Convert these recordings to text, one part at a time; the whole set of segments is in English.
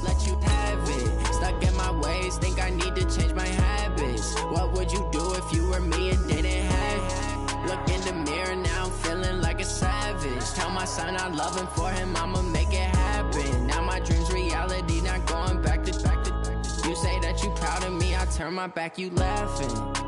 let you have it. Stuck in my ways, think I need to change my habits. What would you do if you were me and didn't have it? Look in the mirror, now I'm feeling like a savage. Tell my son I love him, for him I'ma make it happen. Now my dream's reality, not going back to. You say that you proud of me, I turn my back, you laughing.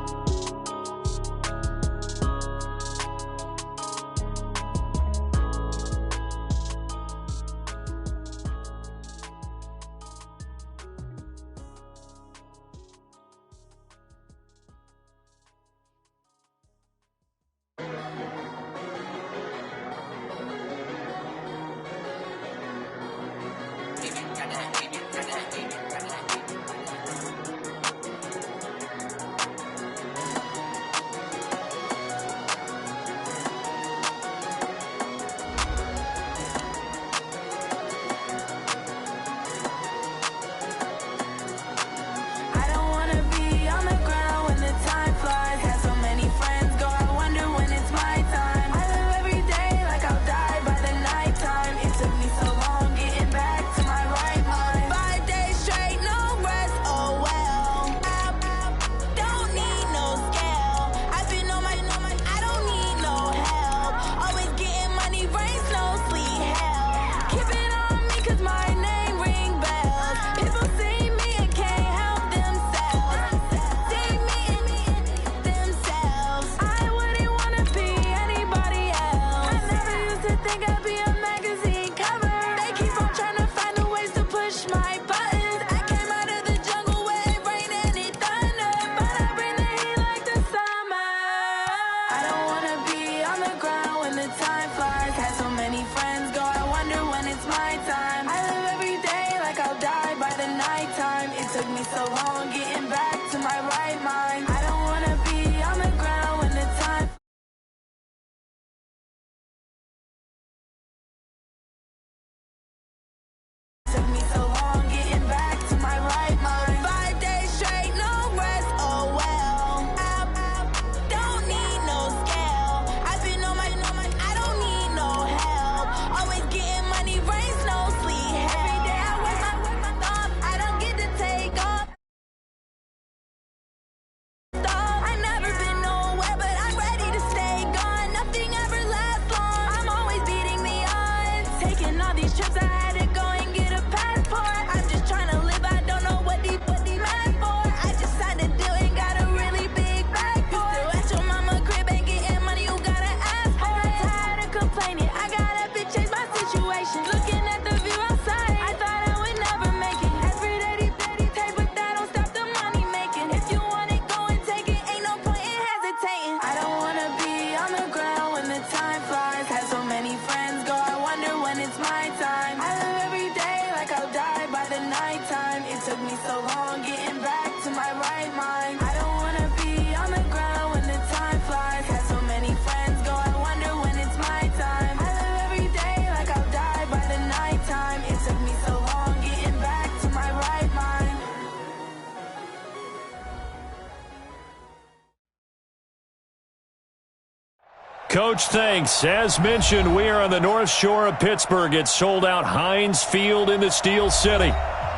Coach, thanks. As mentioned, we are on the North Shore of Pittsburgh. It's sold out Heinz Field in the Steel City.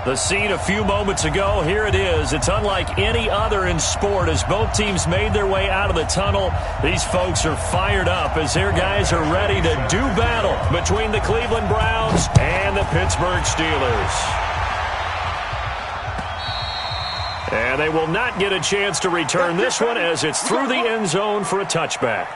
The scene a few moments ago, here it is. It's unlike any other in sport as both teams made their way out of the tunnel. These folks are fired up as their guys are ready to do battle between the Cleveland Browns and the Pittsburgh Steelers. And they will not get a chance to return this one as it's through the end zone for a touchback.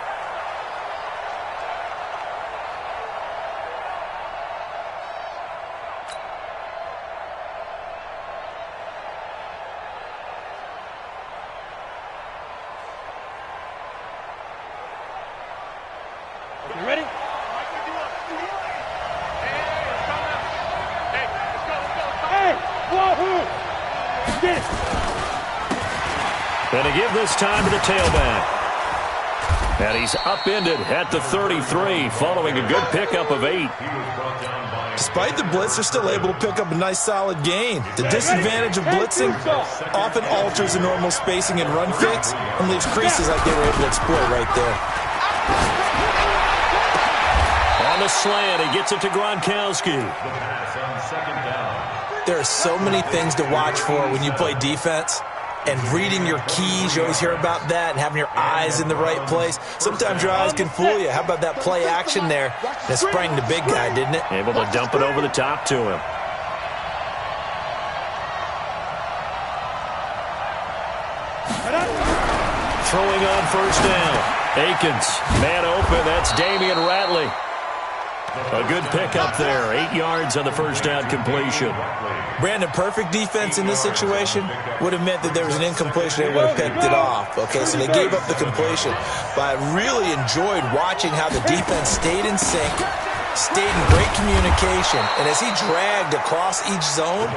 And to give this time to the tailback. And he's upended at the 33 following a good pickup of 8. Despite the blitz, they're still able to pick up a nice solid gain. The disadvantage of blitzing often alters the normal spacing and run fix and leaves creases like they were able to exploit right there. On the slant, he gets it to Gronkowski. The pass on second down. There are so many things to watch for when you play defense. And reading your keys, you always hear about that, and having your eyes in the right place. Sometimes your eyes can fool you. How about that play action there? And it sprang the big guy, didn't it? Able to dump it over the top to him. Throwing on first down. Akins, man open. That's Damian Ratley. A good pickup there. 8 yards on the first down completion. Brandon, perfect defense in this situation would have meant that there was an incompletion. They would have picked it off. Okay, so they gave up the completion. But I really enjoyed watching how the defense stayed in sync, stayed in great communication. And as he dragged across each zone,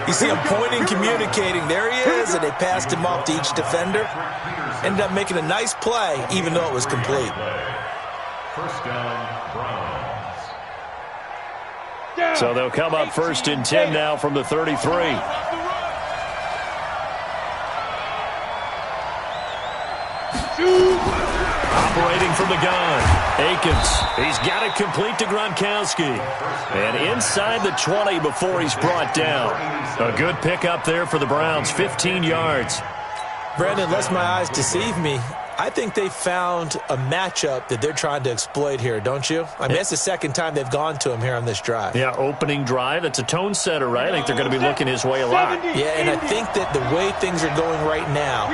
you see him pointing, communicating. There he is, and they passed him off to each defender. Ended up making a nice play, even though it was complete. First down, Browns. So they'll come up first and 10 now from the 33. Operating from the gun. Akins. He's got it complete to Gronkowski. And inside the 20 before he's brought down. A good pickup there for the Browns. 15 yards. Brandon, lest my eyes deceive me, I think they found a matchup that they're trying to exploit here, don't you? I mean, it's the second time they've gone to him here on this drive. Yeah, opening drive. It's a tone setter, right? I think they're going to be looking his way a lot. Yeah, and I think that the way things are going right now,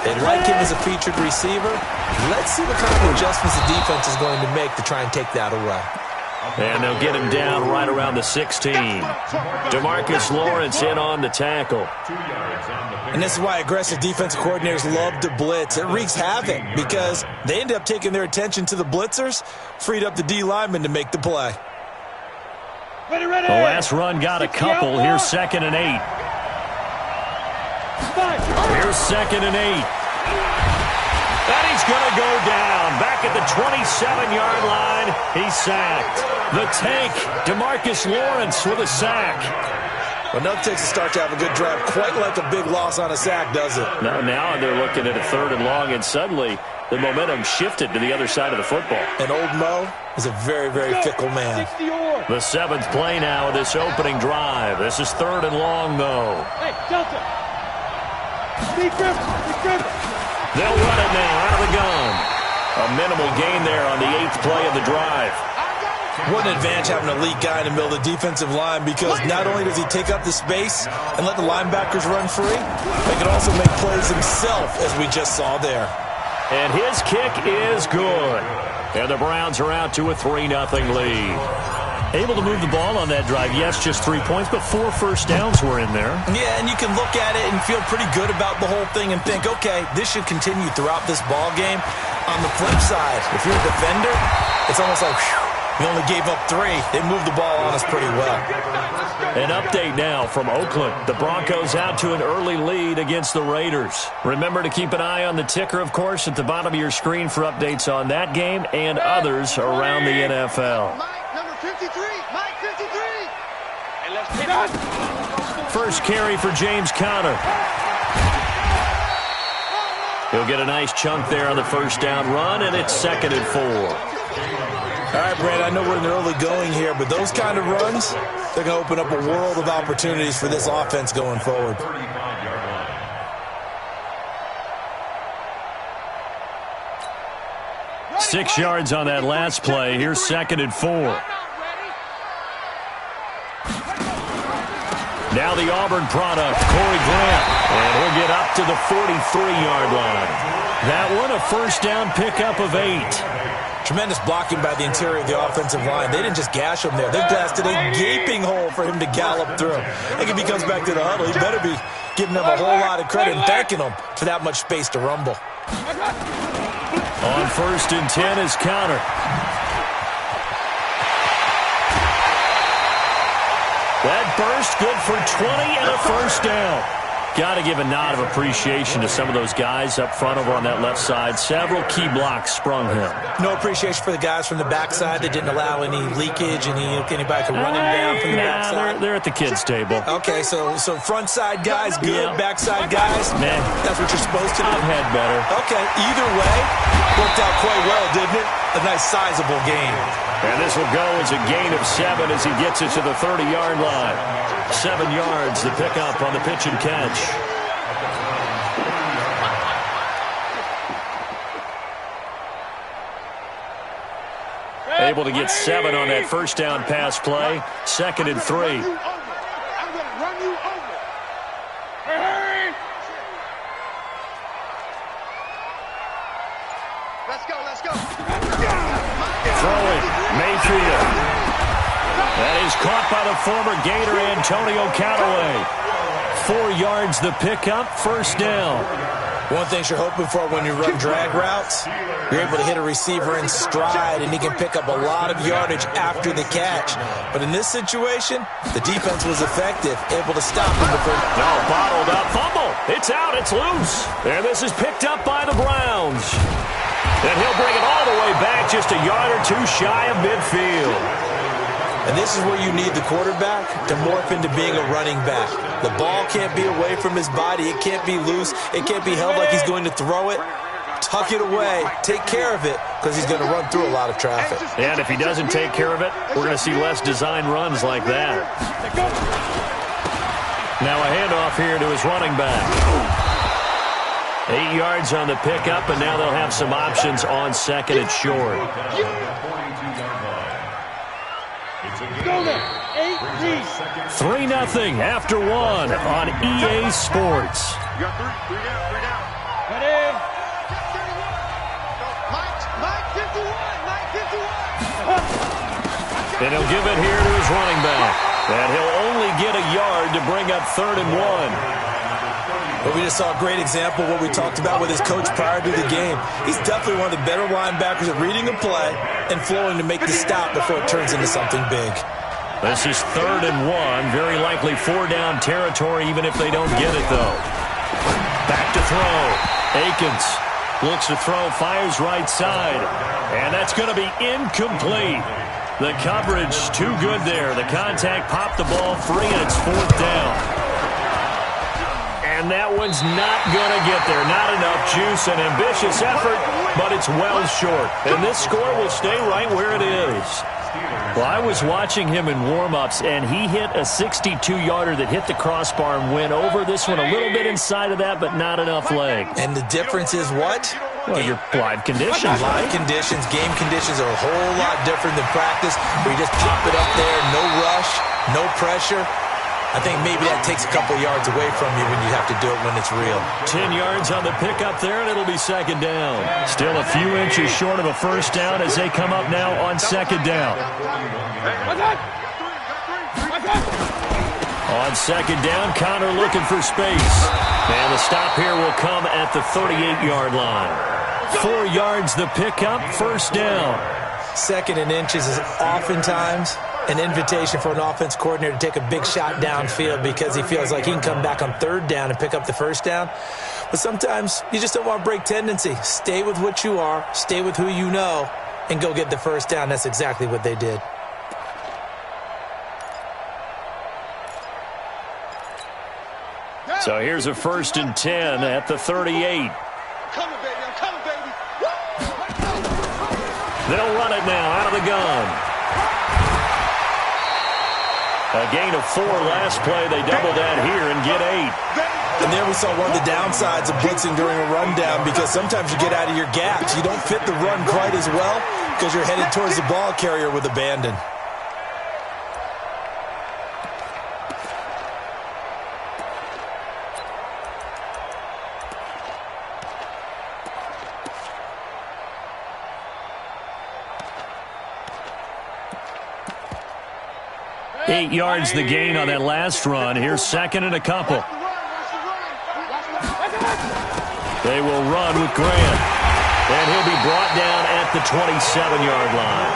they like him as a featured receiver. Let's see what kind of adjustments the defense is going to make to try and take that away. And they'll get him down right around the 16. DeMarcus Lawrence in on the tackle. And this is why aggressive defensive coordinators love to blitz. It wreaks havoc because they end up taking their attention to the blitzers, freed up the D lineman to make the play. Ready, ready. The last run got a couple. Here's 2nd and 8. Here's 2nd and 8. And he's going to go down. Back at the 27-yard line, he's sacked. The tank, DeMarcus Lawrence with a sack. Well, nothing takes a start to have a good drive. Quite like a big loss on a sack, does it? No, now they're looking at a 3rd and long, and suddenly the momentum shifted to the other side of the football. And old Mo is a very, very fickle man. The 7th play now of this opening drive. This is 3rd and long, though. Hey, Delta. Be careful. They'll run it now out of the gun. A minimal gain there on the 8th play of the drive. What an advantage having an elite guy in the middle of the defensive line, because not only does he take up the space and let the linebackers run free, he can also make plays himself, as we just saw there. And his kick is good. And the Browns are out to a 3-0 lead. Able to move the ball on that drive. Yes, just 3 points, but 4 first downs were in there. Yeah, and you can look at it and feel pretty good about the whole thing and think, okay, this should continue throughout this ball game. On the flip side, if you're a defender, it's almost like, whew, we only gave up 3. They moved the ball on us pretty well. An update now from Oakland. The Broncos out to an early lead against the Raiders. Remember to keep an eye on the ticker, of course, at the bottom of your screen for updates on that game and others around the NFL. Number 53. Mike 53. And let's get on. First carry for James Conner. He'll get a nice chunk there on the first down run, and it's 2nd and 4. All right, Brad, I know we're in the early going here, but those kind of runs, they're going to open up a world of opportunities for this offense going forward. 6 yards on that last play. Here's 2nd and 4. Now the Auburn product, Corey Grant, and he'll get up to the 43-yard line. That one, a first down pickup of 8. Tremendous blocking by the interior of the offensive line. They didn't just gash him there. They blasted a gaping hole for him to gallop through. I think if he comes back to the huddle, he better be giving them a whole lot of credit and thanking them for that much space to rumble. On 1st and 10 is Conner. That burst good for 20 and a first down. Got to give a nod of appreciation to some of those guys up front over on that left side. Several key blocks sprung him. No appreciation for the guys from the backside that didn't allow any leakage, anybody could run him down from the backside. They're at the kids' table. Okay, so front side guys good, backside guys, man, that's what you're supposed to do. I've had better. Okay, either way, Worked out quite well, didn't it? A nice sizable gain. And this will go as a gain of 7 as he gets it to the 30-yard line. 7 yards, the pickup on the pitch and catch. Able to get 7 on that first down pass play. 2nd and 3. I'm going to run you over. Hey! Let's go, let's go. Throwing, Mayfield. That is caught by the former Gator Antonio Callaway. 4 yards the pickup, first down. One thing you're hoping for when you run drag routes, you're able to hit a receiver in stride, and he can pick up a lot of yardage after the catch. But in this situation, the defense was effective, able to stop him before... No, bottled up, fumble. It's out, it's loose. And this is picked up by the Browns. And he'll bring it all the way back, just a yard or 2 shy of midfield. And this is where you need the quarterback to morph into being a running back. The ball can't be away from his body. It can't be loose. It can't be held like he's going to throw it. Tuck it away. Take care of it, because he's going to run through a lot of traffic. And if he doesn't take care of it, we're going to see less design runs like that. Now a handoff here to his running back. 8 yards on the pickup, and now they'll have some options on 2nd and short. Go there. 3-0 after 1 on EA Sports. You got 3 down. Ready? Mike 51. And he'll give it here to his running back. And he'll only get a yard to bring up 3rd and 1. But we just saw a great example of what we talked about with his coach prior to the game. He's definitely one of the better linebackers at reading a play and flowing to make the stop before it turns into something big. This is 3rd and 1. Very likely 4-down territory, even if they don't get it, though. Back to throw. Akins looks to throw, fires right side. And that's going to be incomplete. The coverage too good there. The contact popped the ball free, and it's 4th down. And that one's not going to get there. Not enough juice, an ambitious effort, but it's well short. And this score will stay right where it is. Well, I was watching him in warm-ups, and he hit a 62-yarder that hit the crossbar and went over. This one a little bit inside of that, but not enough leg. And the difference is what? Well, your live conditions. Live conditions, game conditions are a whole lot different than practice, where you just pop it up there, no rush, no pressure. I think maybe that takes a couple yards away from you when you have to do it when it's real. 10 yards on the pickup there, and it'll be 2nd down. Still a few inches short of a first down as they come up now on 2nd down. On 2nd down, Connor looking for space. And the stop here will come at the 38-yard line. 4 yards the pickup, first down. 2nd and inches is oftentimes an invitation for an offense coordinator to take a big shot downfield because he feels like he can come back on 3rd down and pick up the first down. But sometimes you just don't want to break tendency. Stay with what you are, stay with who you know, and go get the first down. That's exactly what they did. So here's a 1st and 10 at the 38. Coming, baby. I'm coming, baby. They'll run it now out of the gun. A gain of 4 last play. They double that here and get 8. And there we saw one of the downsides of blitzing during a rundown, because sometimes you get out of your gaps. You don't fit the run quite as well because you're headed towards the ball carrier with abandon. Eight yards the gain on that last run. Here's 2nd and a couple. They will run with Grant. And he'll be brought down at the 27-yard line.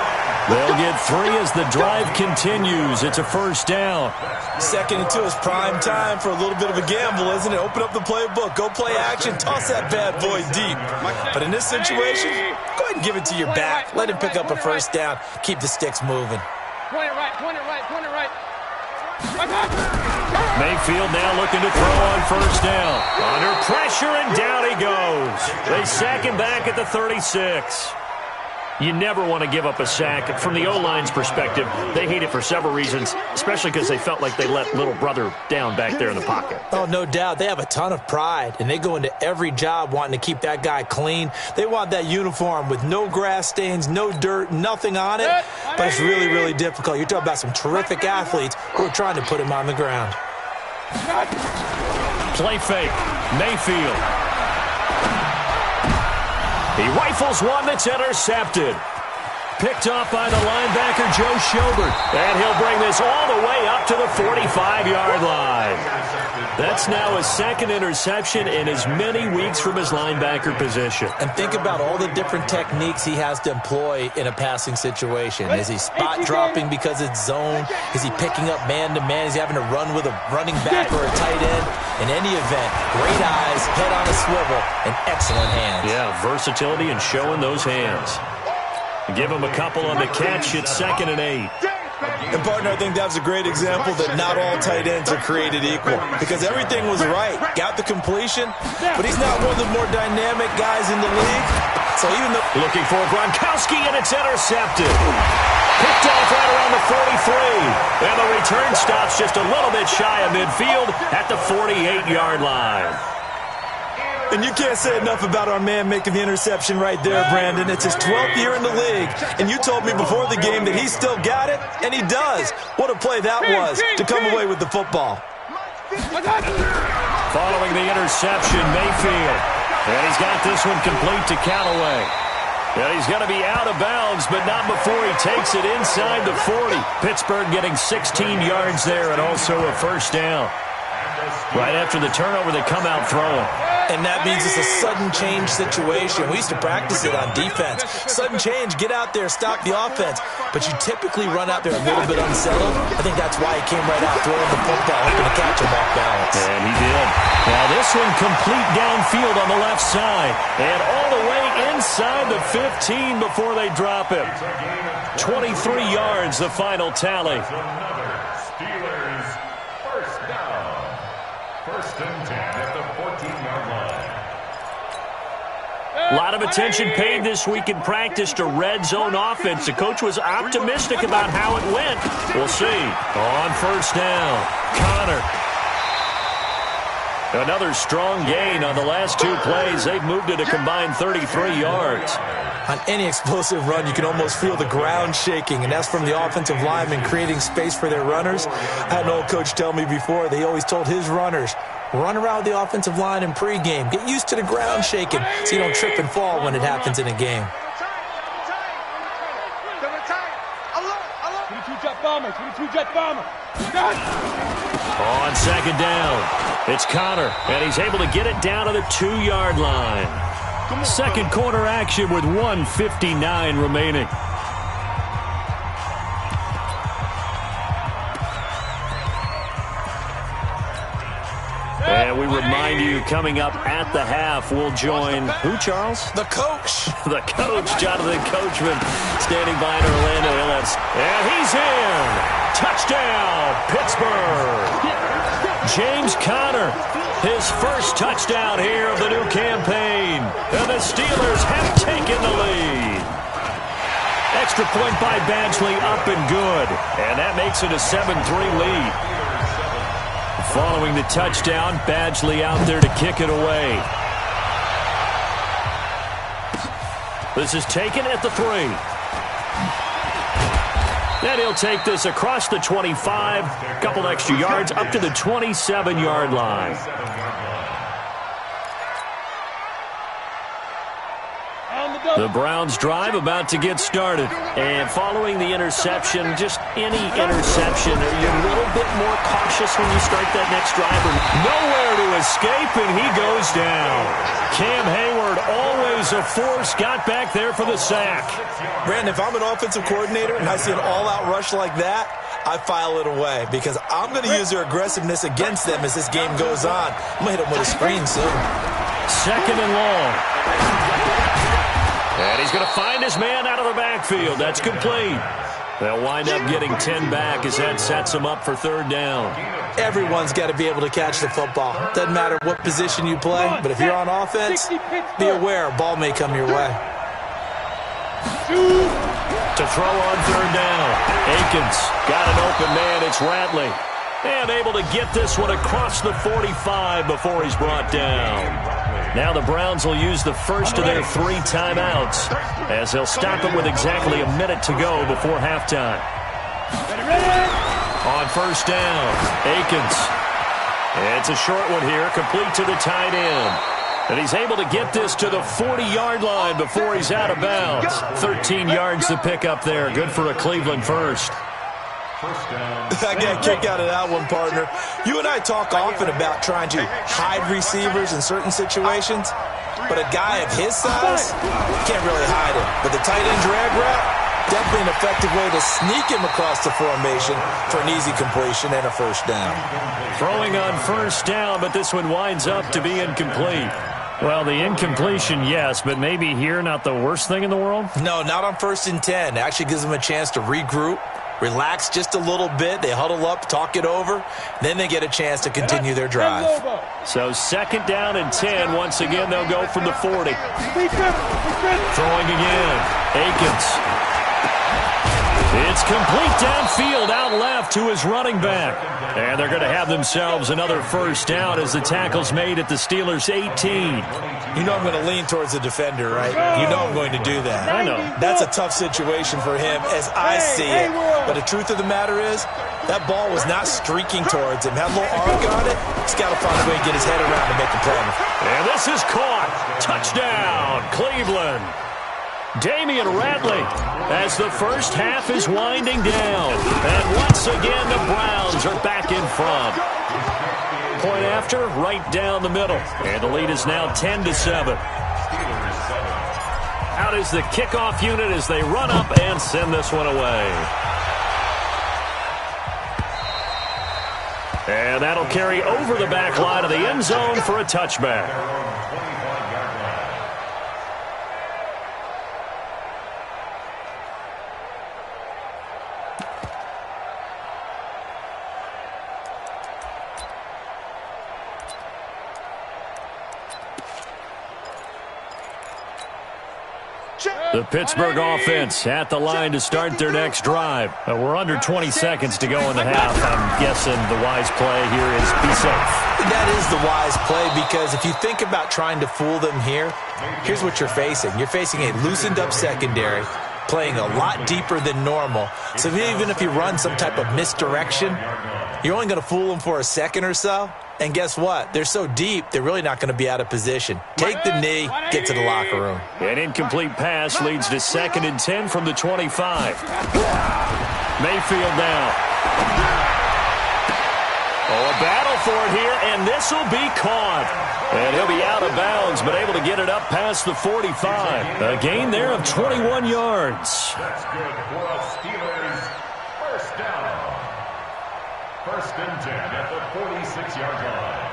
They'll get 3 as the drive continues. It's a first down. 2nd and 2 is prime time for a little bit of a gamble, isn't it? Open up the playbook. Go play action. Toss that bad boy deep. But in this situation, go ahead and give it to your back. Let him pick up a first down. Keep the sticks moving. Point it right, point it right, point it right. Mayfield now looking to throw on first down. Under pressure, and down he goes. They sack him back at the 36. You never want to give up a sack. From the O-line's perspective, they hate it for several reasons, especially because they felt like they let little brother down back there in the pocket. Oh, no doubt. They have a ton of pride, and they go into every job wanting to keep that guy clean. They want that uniform with no grass stains, no dirt, nothing on it. But it's really, really difficult. You're talking about some terrific athletes who are trying to put him on the ground. Play fake. Mayfield. He rifles one that's intercepted. Picked off by the linebacker, Joe Schobert. And he'll bring this all the way up to the 45-yard line. That's now his second interception in as many weeks from his linebacker position. And think about all the different techniques he has to employ in a passing situation. Is he spot dropping because it's zone? Is he picking up man-to-man? Is he having to run with a running back or a tight end? In any event, great eyes, head on a swivel, and excellent hands. Yeah, versatility and showing those hands. Give him a couple on the catch. It's 2nd and 8. And, partner, I think that was a great example that not all tight ends are created equal, because everything was right. Got the completion, but he's not one of the more dynamic guys in the league. So even though... Looking for Gronkowski, and it's intercepted. Picked off right around the 43. And the return stops just a little bit shy of midfield at the 48-yard line. And you can't say enough about our man making the interception right there, Brandon. It's his 12th year in the league, and you told me before the game that he still got it, and he does. What a play that was to come away with the football. Following the interception, Mayfield. And he's got this one complete to Callaway. Yeah, he's going to be out of bounds, but not before he takes it inside the 40. Pittsburgh getting 16 yards there and also a first down. Right after the turnover, they come out throwing. And that means it's a sudden change situation. We used to practice it on defense. Sudden change, get out there, stop the offense. But you typically run out there a little bit unsettled. I think that's why he came right out throwing the football, hoping to catch him off balance. And he did. Now this one complete downfield on the left side. And all the way inside the 15 before they drop him. 23 yards, the final tally. Steelers first down. 1st and 10 at the 14-yard line. A lot of attention paid this week in practice to red zone offense. The coach was optimistic about how it went. We'll see. On first down, Connor. Another strong gain on the last 2 plays. They've moved it a combined 33 yards. On any explosive run, you can almost feel the ground shaking, and that's from the offensive linemen creating space for their runners. I had an old coach tell me before, they always told his runners, run around the offensive line in pregame. Get used to the ground shaking so you don't trip and fall when it happens in a game. 22-jet bomber, 22-jet bomber. On second down, it's Connor, and he's able to get it down to the 2-yard line. Second quarter action with 1:59 remaining. And we remind you, coming up at the half, we'll join who, Charles? The coach. The coach, Jonathan Coachman, standing by in Orlando. And he's in. Touchdown, Pittsburgh. James Conner, his first touchdown here of the new campaign. And the Steelers have taken the lead. Extra point by Badgley, up and good. And that makes it a 7-3 lead. Following the touchdown, Badgley out there to kick it away. This is taken at the 3. Then he'll take this across the 25, a couple extra yards, up to the 27-yard line. The Browns drive about to get started. And following the interception, just any interception, are you a little bit more cautious when you start that next drive? Nowhere to escape, and he goes down. Cam Hayward, always a force, got back there for the sack. Brandon, if I'm an offensive coordinator and I see an all-out rush like that, I file it away because I'm going to use their aggressiveness against them as this game goes on. I'm going to hit them with a screen soon. Second and long. And he's going to find his man out of the backfield. That's complete. They'll wind up getting 10 back as that sets them up for third down. Everyone's got to be able to catch the football. Doesn't matter what position you play, but if you're on offense, be aware a ball may come your way. To throw on third down. Akins got an open man. It's Ratley. And able to get this one across the 45 before he's brought down. Now the Browns will use the first of their 3 timeouts as they'll stop it with exactly a minute to go before halftime. On first down, Akins. It's a short one here, complete to the tight end. And he's able to get this to the 40-yard line before he's out of bounds. 13 yards to pick up there. Good for a Cleveland first. I got a kick out of that one, partner. You and I talk often about trying to hide receivers in certain situations, but a guy of his size can't really hide it. But the tight end drag route, definitely an effective way to sneak him across the formation for an easy completion and a first down. Throwing on first down, but this one winds up to be incomplete. Well, the incompletion, yes, but maybe here not the worst thing in the world? No, not on 1st and 10. It actually gives them a chance to regroup, relax just a little bit. They huddle up, talk it over. Then they get a chance to continue their drive. So 2nd down and 10. Once again, they'll go from the 40. Throwing again. Akins. It's complete downfield, out left to his running back. And they're going to have themselves another first down as the tackle's made at the Steelers' 18. You know I'm going to lean towards the defender, right? You know I'm going to do that. I know. That's a tough situation for him as I see it. But the truth of the matter is, that ball was not streaking towards him. Had a little arc on it. He's got to find a way to get his head around and make a play. And this is caught. Touchdown, Cleveland. Damian Ratley as the first half is winding down. And once again, the Browns are back in front. Point after, right down the middle. And the lead is now 10-7. Out is the kickoff unit as they run up and send this one away. And that'll carry over the back line of the end zone for a touchback. The Pittsburgh offense at the line to start their next drive. We're under 20 seconds to go in the half. I'm guessing the wise play here is be safe. That is the wise play because if you think about trying to fool them here, here's what you're facing. You're facing a loosened up secondary, playing a lot deeper than normal. So even if you run some type of misdirection, you're only going to fool them for a second or so. And guess what? They're so deep, they're really not going to be out of position. Take the knee, get to the locker room. An incomplete pass leads to 2nd and 10 from the 25. Mayfield now. Oh, a battle for it here, and this will be caught. And he'll be out of bounds, but able to get it up past the 45. A gain there of 21 yards. That's good for a Steelers first down. 1st and 10 at the 46-yard line.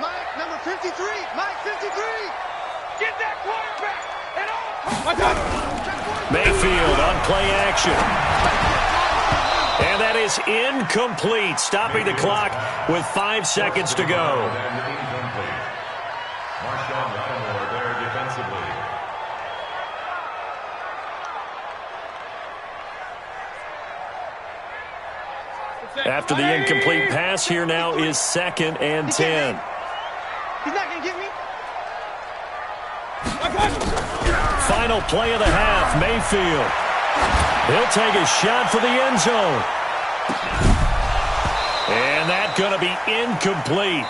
Mike, number 53. Mike, 53. Get that quarterback. And all. Mayfield on play action. And that is incomplete, stopping the clock with 5 seconds to go. Marshawn Lattimore there defensively. After the incomplete pass, here now is 2nd and 10. He's not going to get me. Final play of the half, Mayfield. He'll take a shot for the end zone. And that's going to be incomplete.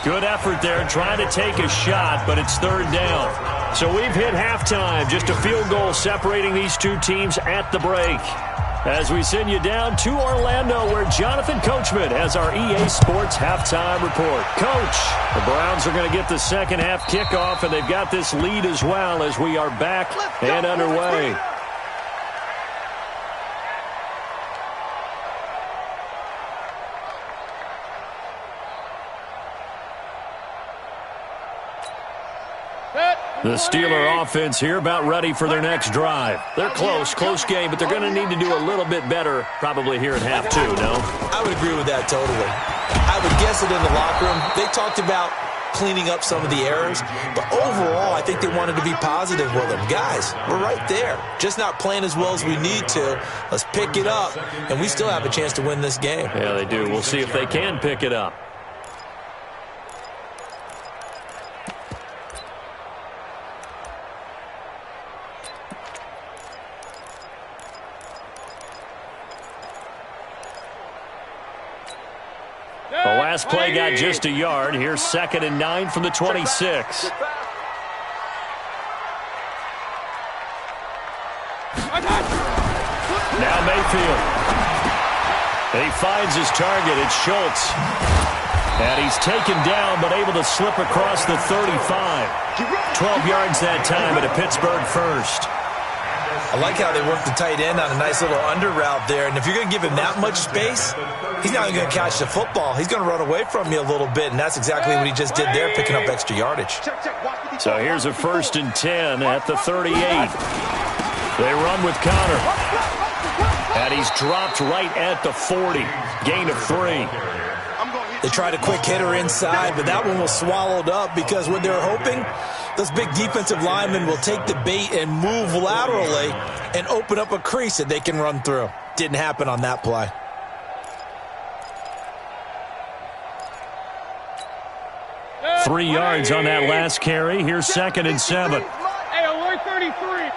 Good effort there trying to take a shot, but it's 3rd down. So we've hit halftime. Just a field goal separating these two teams at the break. as we send you down to Orlando, where Jonathan Coachman has our EA Sports halftime report. Coach, the Browns are going to get the second half kickoff, and they've got this lead as well as we are back and underway. The Steeler offense here about ready for their next drive. They're close game, but they're going to need to do a little bit better probably here in half two, no? I would agree with that totally. I would guess it in the locker room. They talked about cleaning up some of the errors, but overall, I think they wanted to be positive with them. Guys, we're right there. Just not playing as well as we need to. Let's pick it up, and we still have a chance to win this game. Yeah, they do. We'll see if they can pick it up. The last play got just a yard. Here's 2nd and 9 from the 26. Now Mayfield. He finds his target. It's Schultz. And he's taken down but able to slip across the 35. 12 yards that time at a Pittsburgh first. I like how they work the tight end on a nice little under route there. And if you're going to give him that much space, he's not going to catch the football. He's going to run away from you a little bit, and that's exactly what he just did there, picking up extra yardage. So here's a 1st and 10 at the 38. They run with Connor. And he's dropped right at the 40. Gain of 3. They tried a quick hitter inside, but that one was swallowed up because what they're hoping, those big defensive linemen will take the bait and move laterally and open up a crease that they can run through. Didn't happen on that play. Yeah. 3 yards on that last carry. Here's 2nd and 7. Hey, alert 33.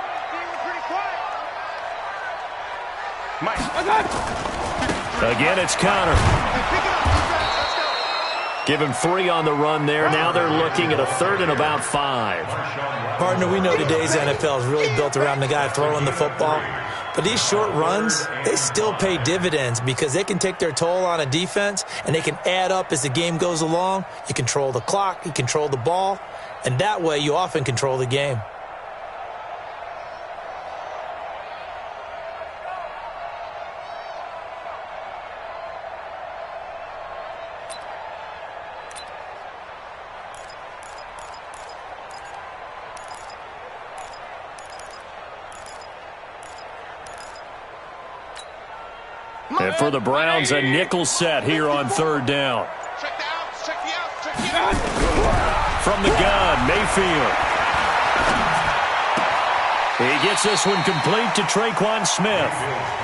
Again, it's Connor. Give him 3 on the run there. Now they're looking at a 3rd and about 5. Partner, we know today's NFL is really built around the guy throwing the football. But these short runs, they still pay dividends because they can take their toll on a defense and they can add up as the game goes along. You control the clock, you control the ball, and that way you often control the game. And for the Browns, a nickel set here on 3rd down. From the gun, Mayfield. He gets this one complete to Traquan Smith.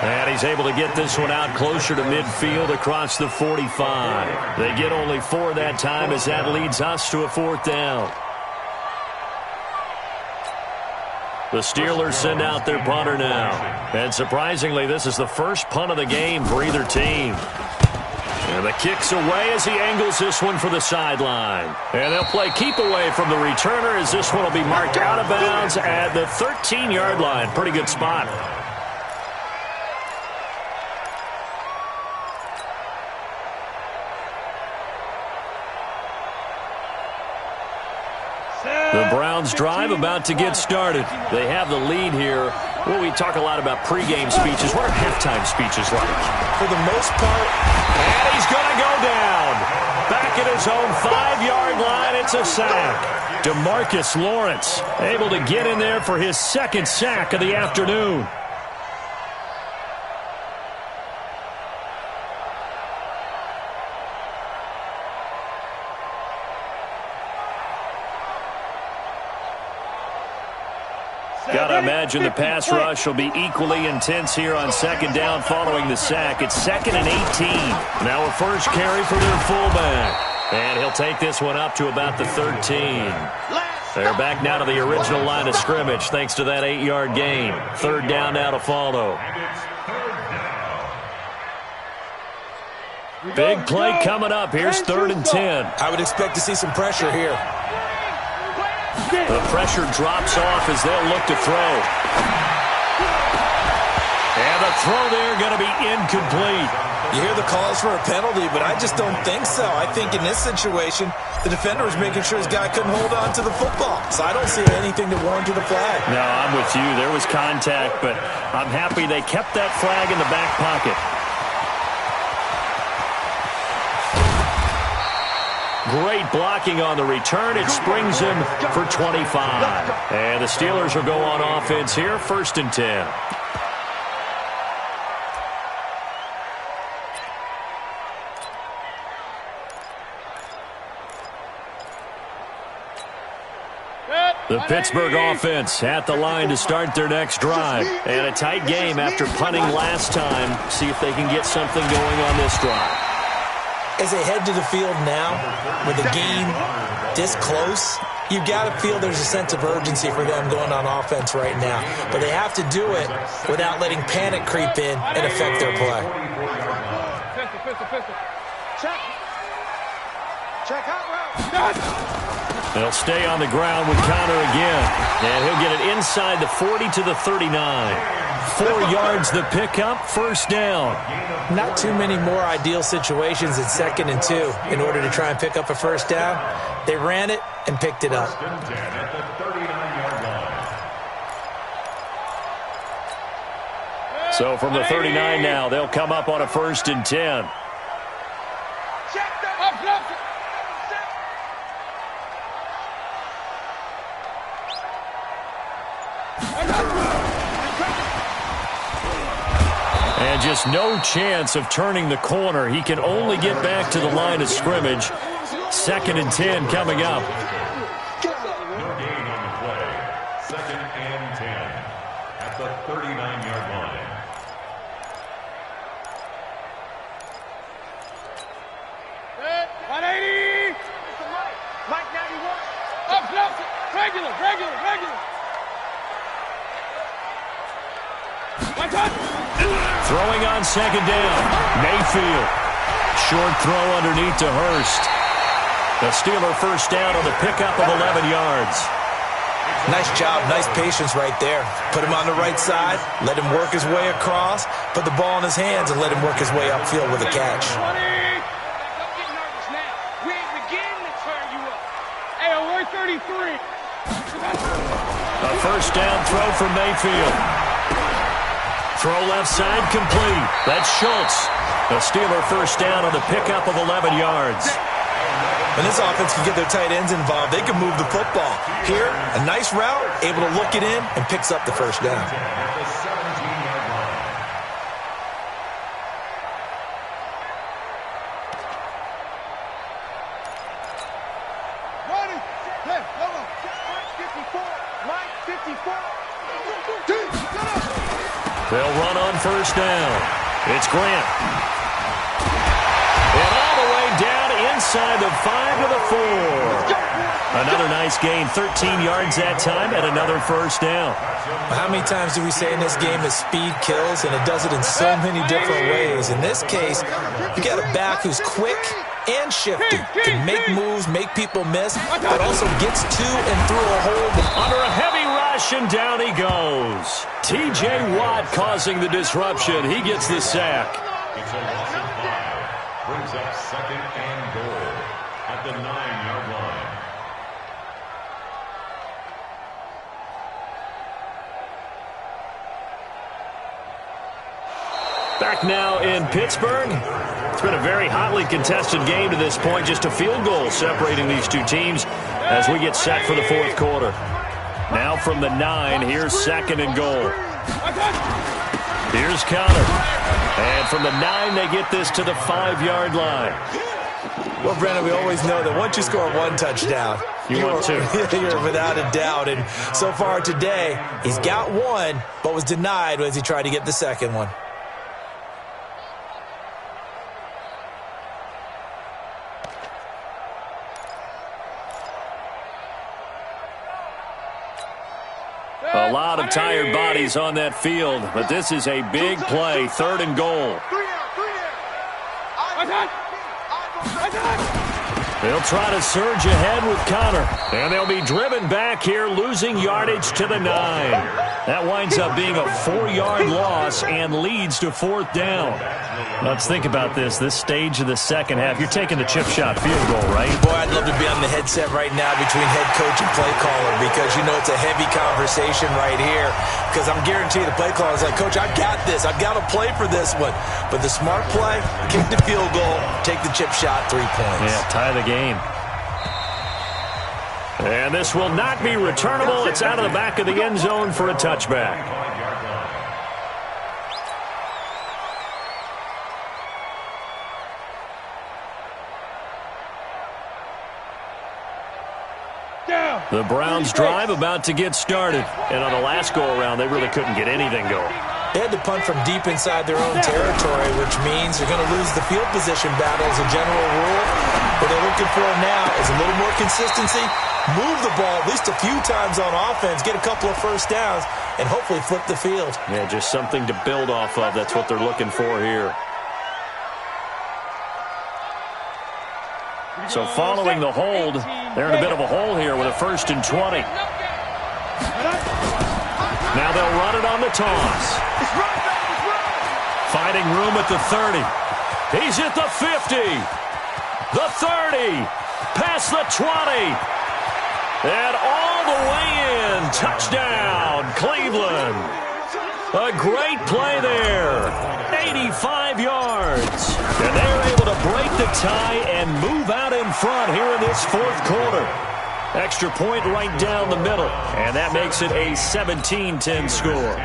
And he's able to get this one out closer to midfield across the 45. They get only 4 that time as that leads us to a 4th down. The Steelers send out their punter now. And surprisingly, this is the first punt of the game for either team. And the kick's away as he angles this one for the sideline. And they'll play keep away from the returner as this one will be marked out of bounds at the 13-yard line. Pretty good spot. The Browns drive about to get started. They have the lead here. Well, we talk a lot about pregame speeches. What are halftime speeches like? For the most part. And he's going to go down. Back at his own 5-yard line, it's a sack. DeMarcus Lawrence able to get in there for his 2nd sack of the afternoon. Got to imagine the pass rush will be equally intense here on 2nd down following the sack. It's 2nd and 18. Now a first carry for their fullback. And he'll take this one up to about the 13. They're back now to the original line of scrimmage thanks to that 8-yard gain. 3rd down now to follow. Big play coming up. Here's 3rd and 10. I would expect to see some pressure here. The pressure drops off as they'll look to throw. And the throw there going to be incomplete. You hear the calls for a penalty, but I just don't think so. I think in this situation, the defender was making sure his guy couldn't hold on to the football. So I don't see anything to warrant to the flag. No, I'm with you. There was contact, but I'm happy they kept that flag in the back pocket. Great blocking on the return. It springs him for 25. And the Steelers will go on offense here, 1st and 10. The Pittsburgh offense at the line to start their next drive. And a tight game after punting last time. See if they can get something going on this drive. As they head to the field now, with the game this close, you've got to feel there's a sense of urgency for them going on offense right now. But they have to do it without letting panic creep in and affect their play. Pistol. Check out route. They'll stay on the ground with Connor again. And he'll get it inside the 40 to the 39. 4 yards the pickup, 1st down. Not too many more ideal situations at 2nd and 2 in order to try and pick up a 1st down. They ran it and picked it up. So from the 39 now, they'll come up on a 1st and 10. And just no chance of turning the corner. He can only get back to the line of scrimmage. 2nd and 10 coming up. No gain on the play. 2nd and 10 at the 39-yard line. Mike 91. Up, regular. Throwing on 2nd down. Mayfield. Short throw underneath to Hurst. The Steeler 1st down on the pickup of 11 yards. Nice job, nice patience right there. Put him on the right side, let him work his way across, put the ball in his hands, and let him work his way upfield with a catch. Don't get nervous now. We ain't beginning to turn you up. Hey, we're 33. A 1st down throw from Mayfield. Throw left side complete. That's Schultz. The Steeler 1st down on the pickup of 11 yards. When this offense can get their tight ends involved, they can move the football. Here, a nice route, able to look it in, and picks up the 1st down. At the 17-yard line. Ready. Hey, hold on. Mike 54. They'll run on 1st down. It's Grant. And all the way down inside the 5 to the 4. Another nice gain, 13 yards that time, and another 1st down. How many times do we say in this game that speed kills, and it does it in so many different ways? In this case, you got a back who's quick and shifty, can make moves, make people miss, but also gets to and through a hole. Under a heavy rush, and down he goes. T.J. Watt causing the disruption. He gets the sack. It's a loss of 5. Brings up 2nd and goal at the 9-yard line. Back now in Pittsburgh. It's been a very hotly contested game to this point. Just a field goal separating these two teams as we get set for the 4th quarter. Now from the 9, here's 2nd and goal. Here's Connor. And from the 9, they get this to the 5-yard line. Well, Brennan, we always know that once you score 1 touchdown, you're without a doubt. And so far today, he's got 1, but was denied as he tried to get the 2nd one. A lot of tired bodies on that field, but this is a big play, 3rd and goal. They'll try to surge ahead with Connor. And they'll be driven back here, losing yardage to the 9. That winds up being a 4-yard loss and leads to 4th down. Let's think about this stage of the second half. You're taking the chip shot field goal, right? Boy, I'd love to be on the headset right now between head coach and play caller because, you know, it's a heavy conversation right here because I'm guaranteed the play caller is like, Coach, I've got this. I've got to play for this one. But the smart play, kick the field goal, take the chip shot, 3 points. Yeah, tie the game. And this will not be returnable. It's out of the back of the end zone for a touchback. The Browns drive about to get started. And on the last go-around, they really couldn't get anything going. They had to punt from deep inside their own territory, which means they're going to lose the field position battle as a general rule. What they're looking for now is a little more consistency, move the ball at least a few times on offense, get a couple of first downs, and hopefully flip the field. Yeah, just something to build off of. That's what they're looking for here. So following the hold, they're in a bit of a hole here with a 1st and 20. Now they'll run it on the toss. Finding room at the 30. He's at the 50. The 30. Past the 20. And all the way in. Touchdown, Cleveland. A great play there. 85 yards. And they're able to break the tie and move out in front here in this 4th quarter. Extra point right down the middle. And that makes it a 17-10 score.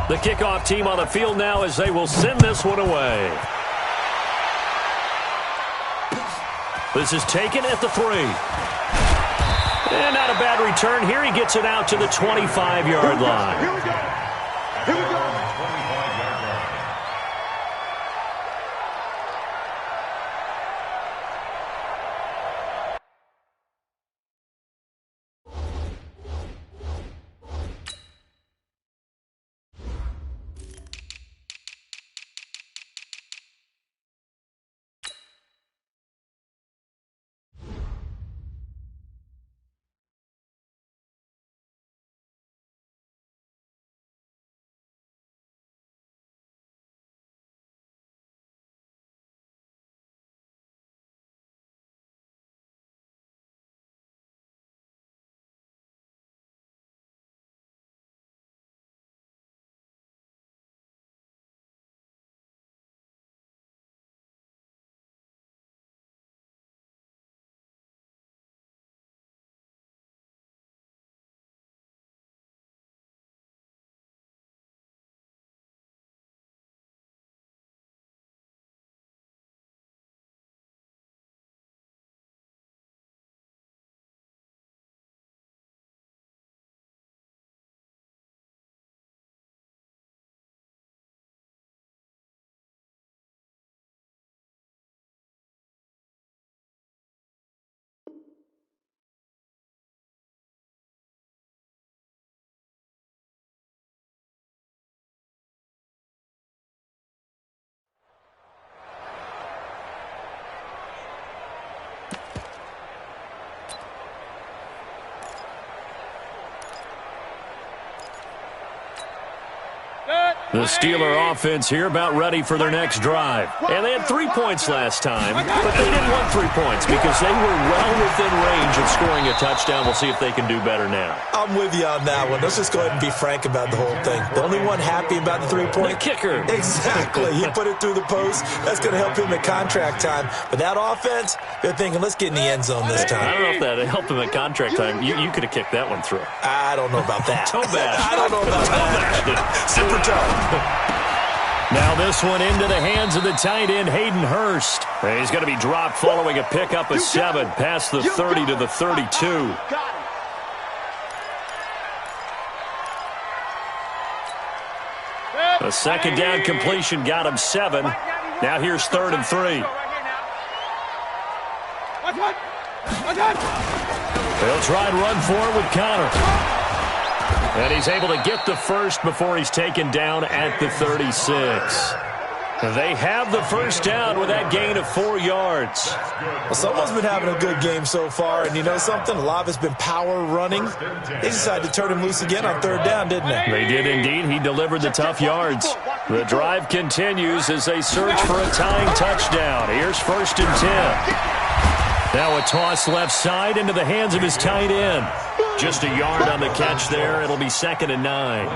The kickoff team on the field now as they will send this one away. This is taken at the 3. And not a bad return here. He gets it out to the 25-yard line. Here we go. Here we go. The Steeler offense here about ready for their next drive. And they had 3 points last time, but they didn't want 3 points because they were well within range of scoring a touchdown. We'll see if they can do better now. I'm with you on that one. Let's just go ahead and be frank about the whole thing. The only one happy about the 3-point? The kicker. Exactly. He put it through the post. That's going to help him at contract time. But that offense, they're thinking, let's get in the end zone this time. I don't know if that helped him at contract time. You could have kicked that one through. I don't know about that. Toe bash. I don't know about that. Super toe. Now this one into the hands of the tight end, Hayden Hurst. He's going to be dropped following a pickup of 7 past the 30 to the 32. A second down completion got him 7. Now here's 3rd and 3. They'll try and run for it with Connor. And he's able to get the first before he's taken down at the 36. They have the first down with that gain of 4 yards. Well, someone's been having a good game so far, and you know something? A lot of it's been power running. They decided to turn him loose again on 3rd down, didn't they? They did indeed. He delivered the tough yards. The drive continues as they search for a tying touchdown. Here's 1st and 10. Now a toss left side into the hands of his tight end. Just a yard on the catch there. It'll be 2nd and 9.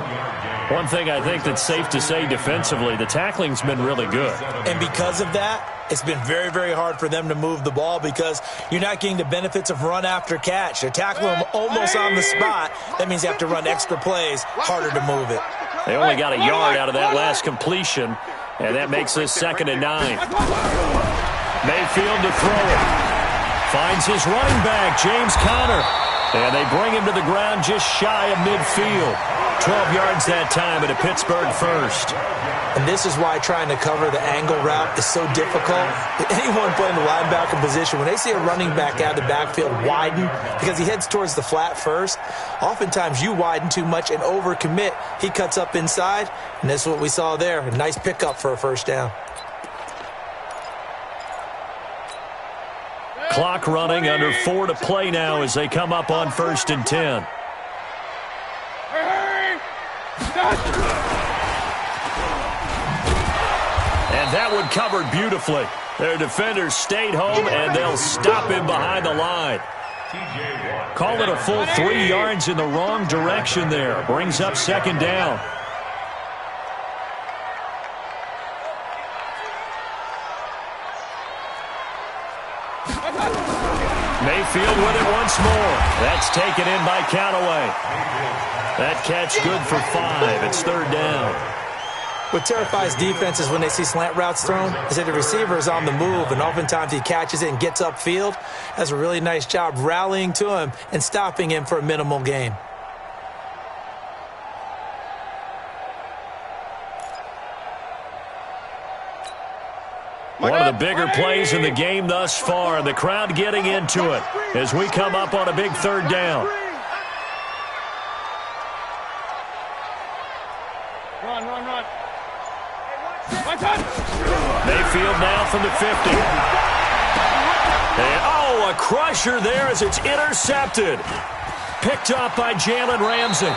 One thing I think that's safe to say defensively, the tackling's been really good. And because of that, it's been very, very hard for them to move the ball because you're not getting the benefits of run after catch. They're tackling them almost on the spot. That means you have to run extra plays, harder to move it. They only got a yard out of that last completion, and that makes this 2nd and 9. Mayfield to throw it. Finds his running back, James Conner. And they bring him to the ground just shy of midfield. 12 yards that time at a Pittsburgh first. And this is why trying to cover the angle route is so difficult. Anyone playing the linebacker position, when they see a running back out of the backfield widen because he heads towards the flat first, oftentimes you widen too much and overcommit. He cuts up inside, and that's what we saw there. A nice pickup for a first down. Clock running, under 4 to play now as they come up on 1st and 10. And that one covered beautifully. Their defenders stayed home, and they'll stop him behind the line. Call it a full 3 yards in the wrong direction there. Brings up 2nd down. Mayfield with it once more. That's taken in by Callaway. That catch good for 5. It's 3rd down. What terrifies defenses when they see slant routes thrown is that the receiver is on the move, and oftentimes he catches it and gets upfield. Does a really nice job rallying to him and stopping him for a minimal gain. One of the bigger plays in the game thus far, and the crowd getting into it as we come up on a big 3rd down. Run. Mayfield now from the 50. And, a crusher there as it's intercepted. Picked up by Jalen Ramsey.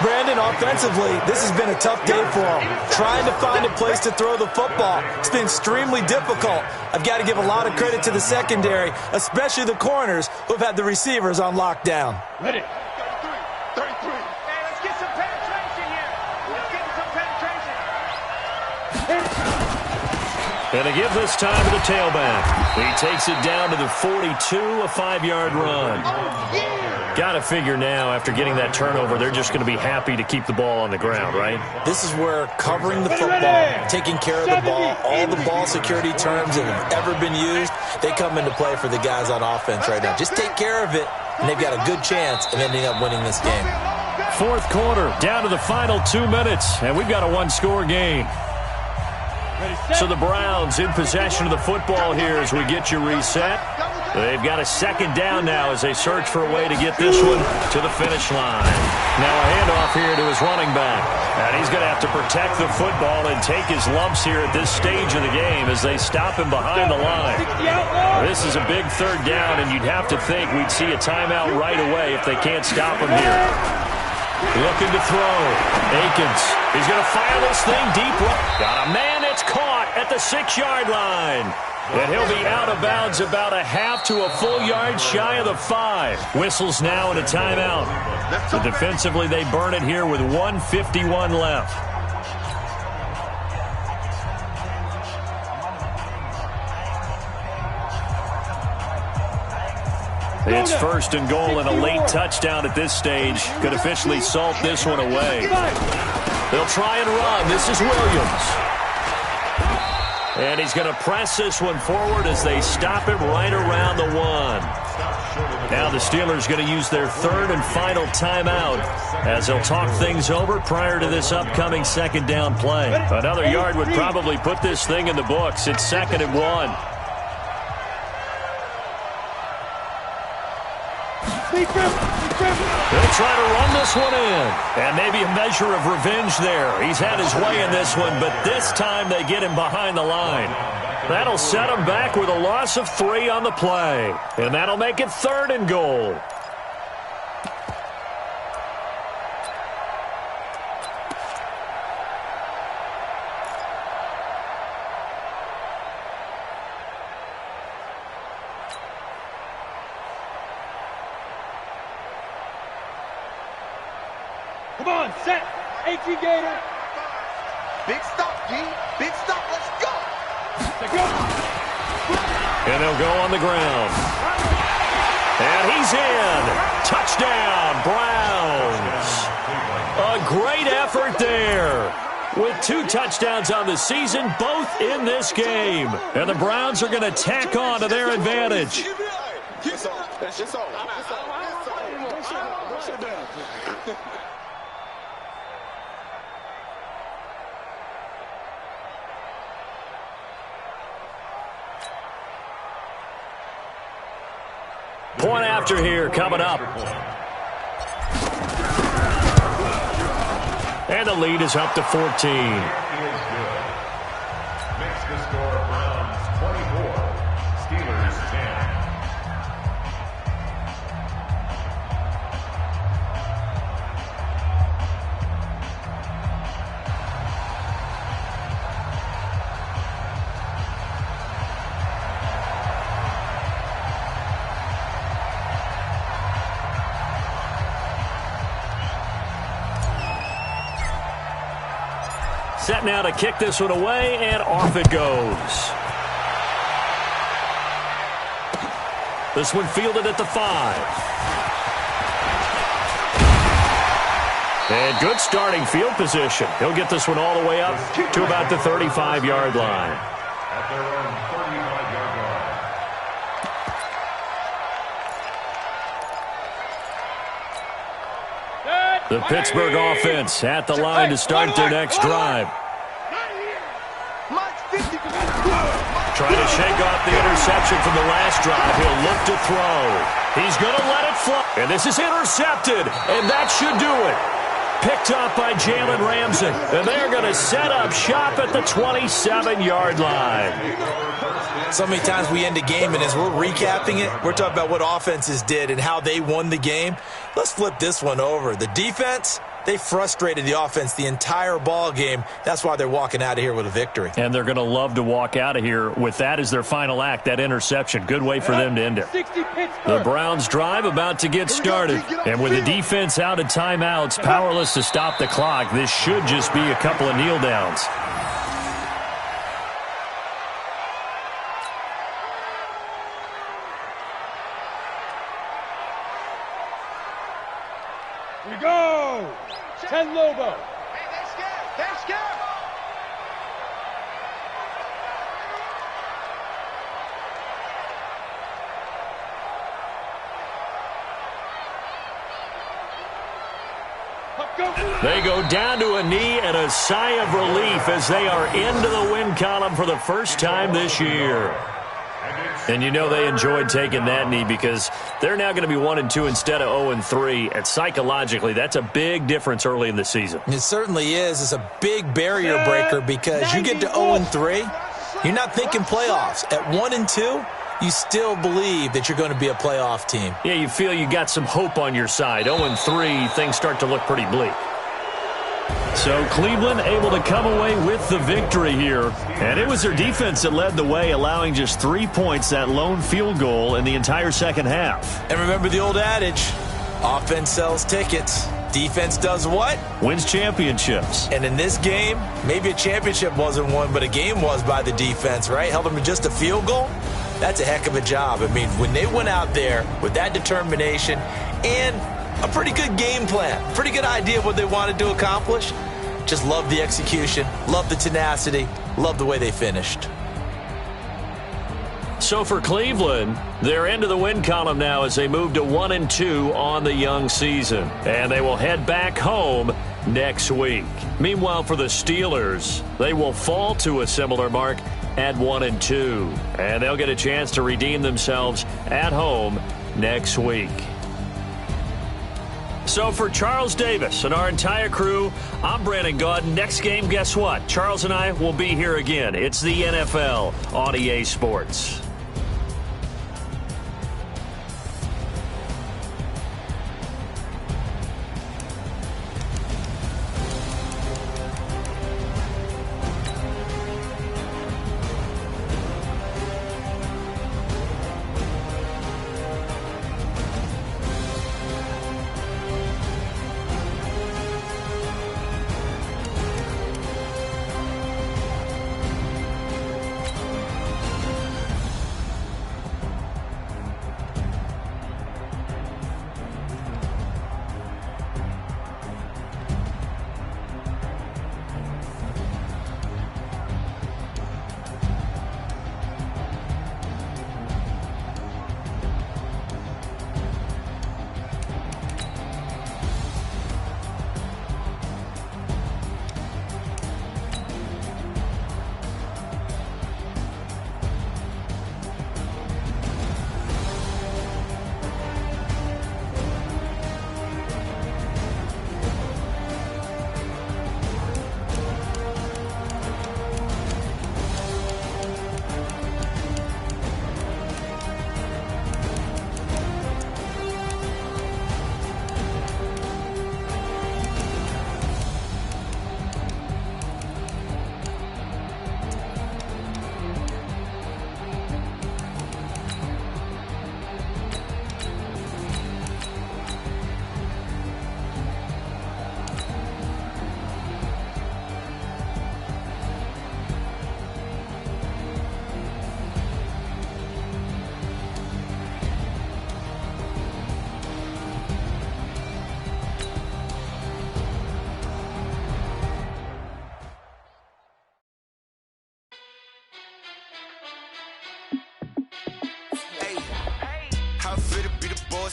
Brandon, offensively, this has been a tough day for him. Trying to find a place to throw the football. It's been extremely difficult. I've got to give a lot of credit to the secondary, especially the corners who have had the receivers on lockdown. Ready. 33. Hey, let's get some penetration here. Let's get some penetration. And they give this time to the tailback. He takes it down to the 42, a 5-yard run. Got to figure now, after getting that turnover, they're just going to be happy to keep the ball on the ground, right? This is where covering the football, taking care of the ball, all the ball security terms that have ever been used, they come into play for the guys on offense right now. Just take care of it, and they've got a good chance of ending up winning this game. 4th quarter, down to the final 2 minutes, and we've got a 1-score game. So the Browns in possession of the football here as we get you reset. They've got a 2nd down now as they search for a way to get this one to the finish line. Now a handoff here to his running back. And he's going to have to protect the football and take his lumps here at this stage of the game as they stop him behind the line. This is a big 3rd down, and you'd have to think we'd see a timeout right away if they can't stop him here. Looking to throw. Akins. He's going to fire this thing deep. Got a man. It's caught at the 6-yard line. And he'll be out of bounds about a half to a full yard shy of the 5. Whistles now and a timeout. So defensively, they burn it here with 1:51 left. It's 1st and goal, and a late touchdown at this stage could officially salt this one away. They'll try and run. This is Williams. And he's going to press this one forward as they stop him right around the 1. Now the Steelers going to use their third and final timeout as they'll talk things over prior to this upcoming second down play. Another yard would probably put this thing in the books. It's 2nd and 1. They'll try to run this one in. And maybe a measure of revenge there. He's had his way in this one, but this time they get him behind the line. That'll set him back with a loss of 3 on the play. And that'll make it 3rd and goal. Come on, set. AT Gator. Big stop, G. Big stop. Let's go. And they'll go on the ground. And he's in. Touchdown, Browns. A great effort there. With 2 touchdowns on the season, both in this game. And the Browns are going to tack on to their advantage. Point after here coming up. And the lead is up to 14. Makes the score Browns 24, Steelers 10. Set now to kick this one away, and off it goes. This one fielded at the 5. And good starting field position. He'll get this one all the way up to about the 35-yard line. At their own 35-yard line. The Pittsburgh offense at the line to start their next drive. Trying to shake off the interception from the last drive. He'll look to throw. He's going to let it fly. And this is intercepted. And that should do it. Picked up by Jalen Ramsey. And they're going to set up shop at the 27-yard line. So many times we end a game, and as we're recapping it, we're talking about what offenses did and how they won the game. Let's flip this one over. The defense, they frustrated the offense the entire ball game. That's why they're walking out of here with a victory. And they're going to love to walk out of here with that as their final act, that interception. Good way for them to end it. The Browns drive about to get started. And with the defense out of timeouts, powerless to stop the clock, this should just be a couple of kneel downs. We go. 10 Lobo. Hey, they're scared. They're scared. They go down to a knee and a sigh of relief as they are into the win column for the first time this year. And you know they enjoyed taking that knee because they're now going to be 1-2 instead of 0-3. And psychologically, that's a big difference early in the season. It certainly is. It's a big barrier breaker because you get to 0-3, you're not thinking playoffs. At 1-2, you still believe that you're going to be a playoff team. Yeah, you feel you got some hope on your side. 0-3, things start to look pretty bleak. So Cleveland able to come away with the victory here. And it was their defense that led the way, allowing just 3 points, that lone field goal in the entire second half. And remember the old adage, offense sells tickets. Defense does what? Wins championships. And in this game, maybe a championship wasn't won, but a game was by the defense, right? Held them to just a field goal. That's a heck of a job. I mean, when they went out there with that determination and a pretty good game plan, pretty good idea of what they wanted to accomplish, just love the execution, love the tenacity, love the way they finished. So for Cleveland, they're into the win column now as they move to 1-2 on the young season. And they will head back home next week. Meanwhile, for the Steelers, they will fall to a similar mark at 1-2. And they'll get a chance to redeem themselves at home next week. So for Charles Davis and our entire crew, I'm Brandon Gaudin. Next game, guess what? Charles and I will be here again. It's the NFL on EA Sports.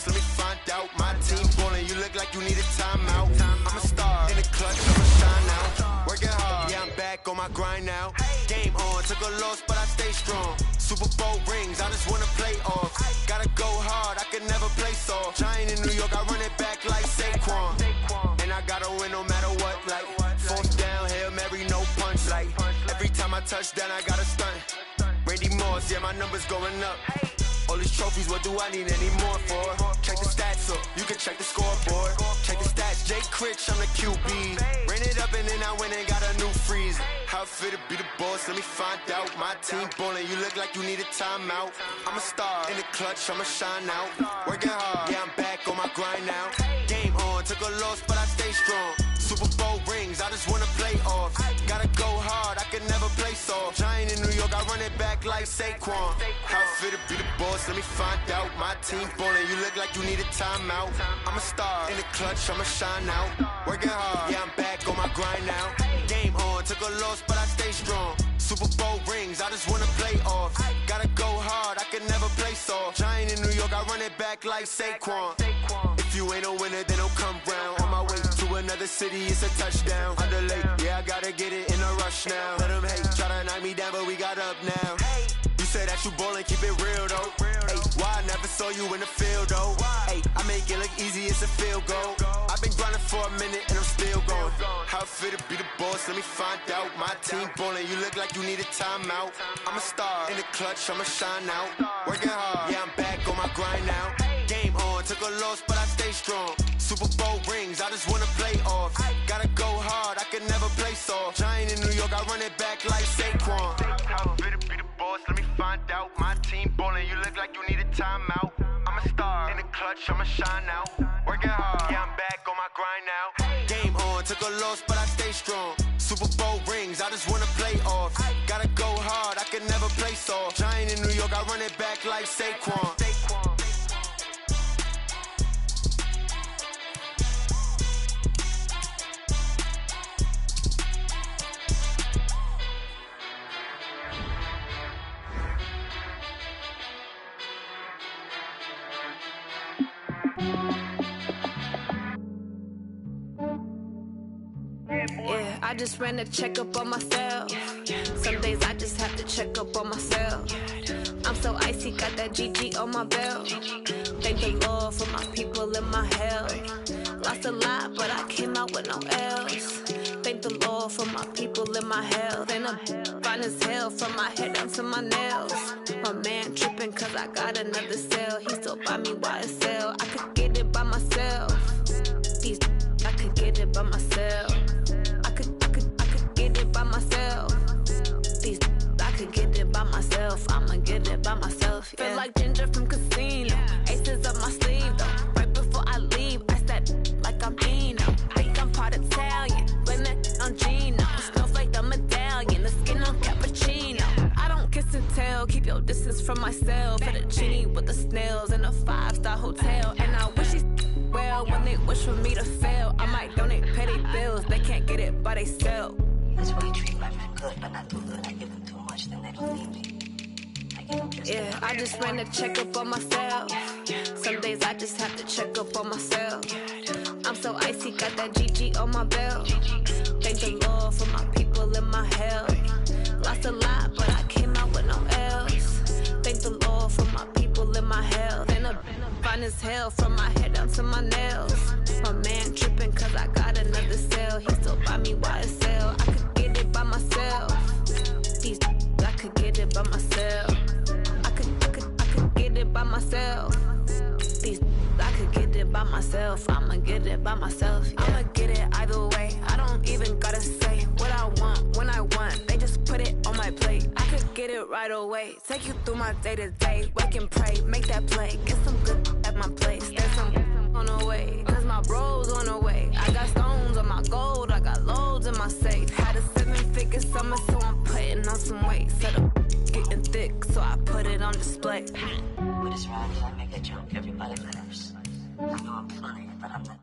Let me find out my team ballin'. You look like you need a timeout. I'm a star in the clutch, I'ma shine now. Working hard, yeah, I'm back on my grind now. Game on, took a loss, but I stay strong. Super Bowl rings, I just wanna play off. Gotta go hard, I can never play soft. Giant in New York, I run it back like Saquon. And I gotta win no matter what, like fourth down, Hail Mary, no punch. Like every time I touch down, I gotta stunt. Randy Moss, yeah, my numbers going up. All these trophies, what do I need any more for? Check the stats up, you can check the scoreboard. Check the stats, Jay Critch, I'm the QB. Ran it up and then I went and got a new freeze. How it feel to be the boss, let me find out. My team ballin', you look like you need a timeout. I'm a star in the clutch, I'ma shine out. Working hard, yeah, I'm back on my grind now. Game on, took a loss, but I stay strong. Super Bowl rings, I just wanna play off. Gotta go hard, I can never play soft. Giant in New York, I run it back like Saquon. How it feel to be the boss, let me find out. My team ballin', you look like you need a timeout. I'm a star in the clutch, I'ma shine out. Working hard, yeah, I'm back on my grind now. Game on, took a loss, but I stay strong. Super Bowl rings, I just wanna play off. Gotta go hard, I can never play soft. Giant in New York, I run it back like Saquon. If you ain't a winner, then don't come round. On my way to another city, it's a touchdown. Underlay, yeah, I gotta get it in a rush now. Let them hate, try to knock me down, but we got up now. You say that you ballin', keep it real though. Hey, why I never saw you in the field though? Hey, I make it look easy, it's a field goal. I've been grinding for a minute and I'm still going. How it feel to be the boss, let me find out. My team ballin', you look like you need a timeout. I'm a star in the clutch, I'ma shine out. Working hard, yeah, I'm back on my grind now. Game on, took a loss, but I stay strong. Super Bowl rings, I just wanna play off. Gotta go hard, I can never play soft. Giant in New York, I run it back like Saquon. How it feel to be the boss, let me find out. My team ballin', you look like you need a timeout. I'm a star in the clutch, I'ma shine out. Working hard, yeah, I'm back on my grind now. Game on, took a loss, but I stay strong. Super Bowl rings, I just wanna play off. Gotta go hard, I can never play soft. Giant in New York, I run it back like Saquon. Yeah, I just ran a checkup on myself. Some days I just have to check up on myself. I'm so icy, got that GG on my belt. Thank the Lord for my people in my health. Lost a lot, but I came out with no L's. Thank the Lord for my people in my health. And I'm fine as hell from my head down to my nails. My man tripping cause I got another cell. He still buy me YSL. I could get it by myself. These I could get it by myself. I could get it by myself. These I could get it by myself. I'ma get it by myself. Yeah. Feel like Ginger from Casino. Aces up my sleeve though. Right before I leave, I step like I'm Dino. Think I'm part Italian. Blame that on Gino. Snowflake the medallion. The skin on cappuccino. I don't kiss and tell. Keep your distance from myself. Fettuccine with the snails in a 5-star hotel. And I wish he's well when they wish for me to fail. I might donate petty bills. They can't get it by they sell. That's why you treat my friend good, but not too good. I give them too much, then they don't need me. Yeah, I just ran a checkup on myself. Some days I just have to check up on myself. I'm so icy, got that GG on my belt. Thank the Lord for my people in my health. Lost a lot, but I came out with no L's. Thank the Lord for my people in my health. And I'm fine as hell from my head down to my nails. My man tripping cause I got another cell. He still buy me YSL. I could get it by myself. These I could get it by myself. I could get it by myself. These I could get it by myself. I'ma get it by myself. Yeah. I'ma get it either way. I don't even gotta say what I want when I want. They just put it on my plate. I could get it right away. Take you through my day to day. Wake and pray, make that play. Get some good at my place. There's some on the way. Cause my bro's on the way. I got stones on my gold. I got loads in my safe. Had a 7-figure summer, so I'm putting on some weight. Set up getting thick, so I put it on display. With this ride, I make a joke, everybody laughs. I know I'm funny, but I'm not.